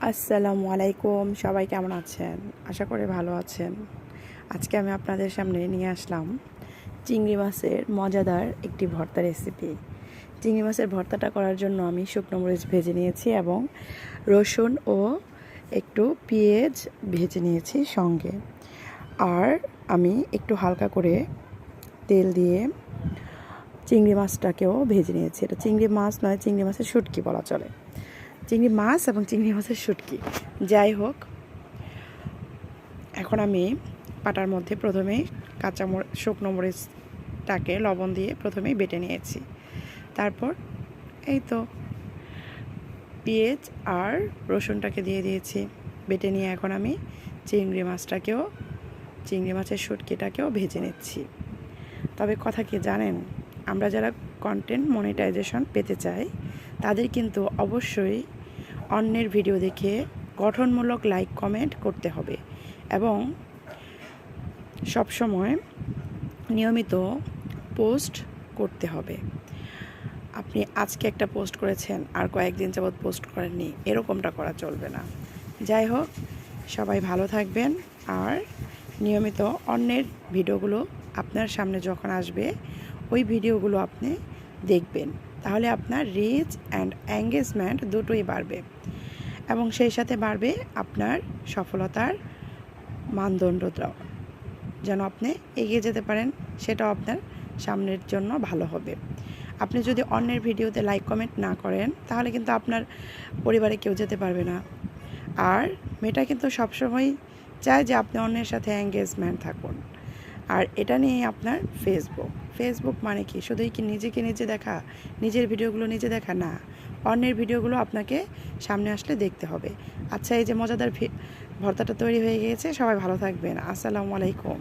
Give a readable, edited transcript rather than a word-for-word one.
আসসালামু আলাইকুম, সবাই কেমন আছেন? আশা করি ভালো আছেন। আজকে আমি আপনাদের সামনে নিয়ে আসলাম চিংড়ি মাছের মজাদার একটি ভর্তা রেসিপি। চিংড়ি মাছের ভর্তাটা করার জন্য আমি শুকনো মরিচ ভেজে নিয়েছি এবং রসুন ও একটু পেঁয়াজ ভেজে নিয়েছি সঙ্গে। আর আমি একটু হালকা করে তেল দিয়ে চিংড়ি মাছটাকেও ভেজে নিয়েছি। এটা চিংড়ি মাছ নয়, চিংড়ি মাছের শুটকি বলা চলে। চিংড়ি মাছ এবং চিংড়ি মাছের শুটকি, যাই হোক। এখন আমি পাটার মধ্যে প্রথমেই শুকনো মরিচটাকে লবণ দিয়ে প্রথমেই বেটে নিয়েছি। তারপর এই তো পেঁয়াজ আর রসুনটাকে দিয়ে দিয়েছি বেটে নিয়ে। এখন আমি চিংড়ি মাছের শুটকিটাকেও ভেজে নিচ্ছি। তবে কথা কি জানেন, আমরা যারা কন্টেন্ট মনিটাইজেশন পেতে চাই তাদের কিন্তু অবশ্যই অন্যের ভিডিও দেখে গঠনমূলক লাইক কমেন্ট করতে হবে এবং সবসময় নিয়মিত পোস্ট করতে হবে। আপনি আজকে একটা পোস্ট করেছেন আর কয়েকদিন যাবৎ পোস্ট করেননি, এরকমটা করা চলবে না। যাই হোক, সবাই ভালো থাকবেন আর নিয়মিত অন্যের ভিডিওগুলো আপনার সামনে যখন আসবে ওই ভিডিওগুলো আপনি দেখবেন, তাহলে আপনার রিচ অ্যান্ড এঙ্গেজমেন্ট দুটোই বাড়বে এবং সেই সাথে বাড়বে আপনার সফলতার মানদণ্ডটাও, যেন আপনি এগিয়ে যেতে পারেন, সেটাও আপনার সামনের জন্য ভালো হবে। আপনি যদি অন্যের ভিডিওতে লাইক কমেন্ট না করেন তাহলে কিন্তু আপনার পরিবারে কেউ যেতে পারবে না। আর মেয়েটা কিন্তু সবসময় চায় যে আপনি অন্যের সাথে এঙ্গেজমেন্ট থাকুন। আর এটা নিয়েই আপনার ফেসবুক মানে কি শুধুই কি নিজেকে নিজে দেখা, নিজের ভিডিওগুলো নিজে দেখা না, অন্যের ভিডিওগুলো আপনাকে সামনে আসলে দেখতে হবে। আচ্ছা, এই যে মজাদার ভর্তাটা তৈরি হয়ে গিয়েছে, সবাই ভালো থাকবেন। আসসালামু আলাইকুম।